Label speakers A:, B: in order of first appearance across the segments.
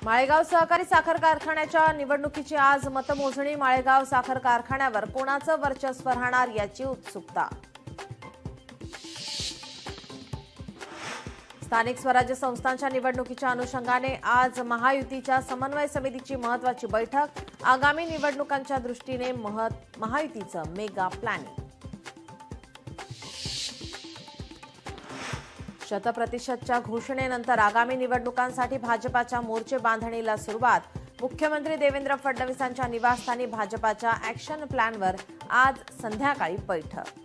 A: माळेगाव सहकारी साखर कारखान्याच्या निवडणुकीची आज मतमोजणी। माळेगाव साखर कारखान्यावर कोणाचं वर्चस्व राहणार याची उत्सुकता। स्थानिक स्वराज्य संस्थांच्या निवडणुकीच्या अनुषंगाने आज महायुतीच्या समन्वय समितीची महत्त्वाची बैठक। आगामी निवडणुकांच्या दृष्टीने महायुतीचं मेगा प्लॅनिंग। शतप्रतिशतच्या घोषणेनंतर आगामी निवडणुकांसाठी भाजपाच्या मोर्चे बांधणीला सुरुवात। मुख्यमंत्री देवेंद्र फडणवीसांच्या निवासस्थानी भाजपाच्या ॲक्शन प्लॅनवर आज संध्याकाळी बैठक।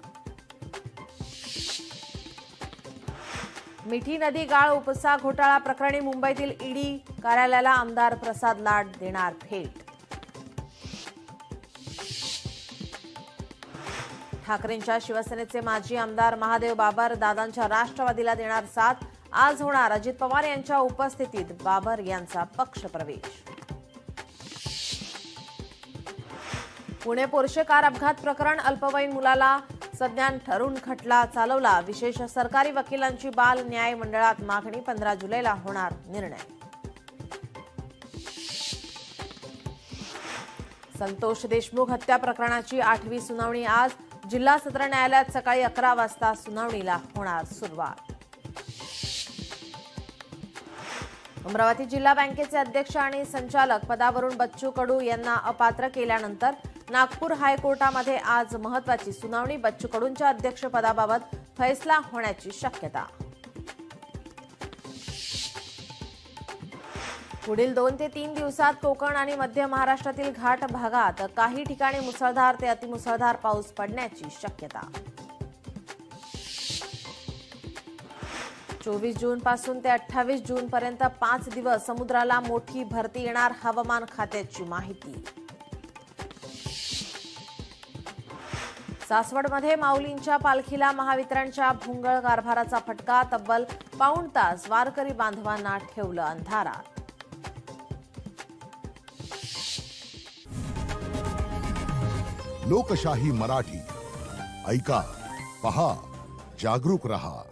A: मिठी नदी गाळ उपसा घोटाळा प्रकरणी मुंबईतील ईडी कार्यालयाला आमदार प्रसाद लाड देणार भेट। ठाकरेंच्या शिवसेनेचे माजी आमदार महादेव बाबर दादांच्या राष्ट्रवादीला देणार साथ। आज होणार अजित पवार यांच्या उपस्थितीत बाबर यांचा पक्षप्रवेश। पुणे पोर्शे कार अपघात प्रकरण अल्पवयीन मुलाला सज्ञान ठरून खटला चालवला। विशेष सरकारी वकिलांची बाल न्याय मंडळात मागणी। 15 जुलैला होणार निर्णय। संतोष देशमुख हत्या प्रकरणाची 8वी सुनावणी आज। जिल्हा सत्र न्यायालयात सकाळी 11 वाजता सुनावणीला होणार सुरुवात। अमरावती जिल्हा बँकेचे अध्यक्ष आणि संचालक पदावरून बच्चू कडू यांना अपात्र केल्यानंतर नागपूर हायकोर्टामध्ये आज महत्त्वाची सुनावणी। बच्चू कडूंच्या अध्यक्षपदाबाबत फैसला होण्याची शक्यता। पुढील 2 ते 3 दिवसात कोकण आणि मध्य महाराष्ट्रातील घाट भागात काही ठिकाणी मुसळधार ते अतिमुसळधार पाऊस पडण्याची शक्यता। 24 जून पासून ते 28 जून पर्यंत 5 दिवस समुद्राला मोठी भरती येणार। हवामान खात्याची माहिती। सासवडमध्ये माऊलींच्या पालखीला महावितरणच्या भोंगळ कारभाराचा फटका। तब्बल पाऊण तास वारकरी बांधवांना ठेवलं अंधारात।
B: लोकशाही मराठी ऐका, पहा, जागरूक रहा।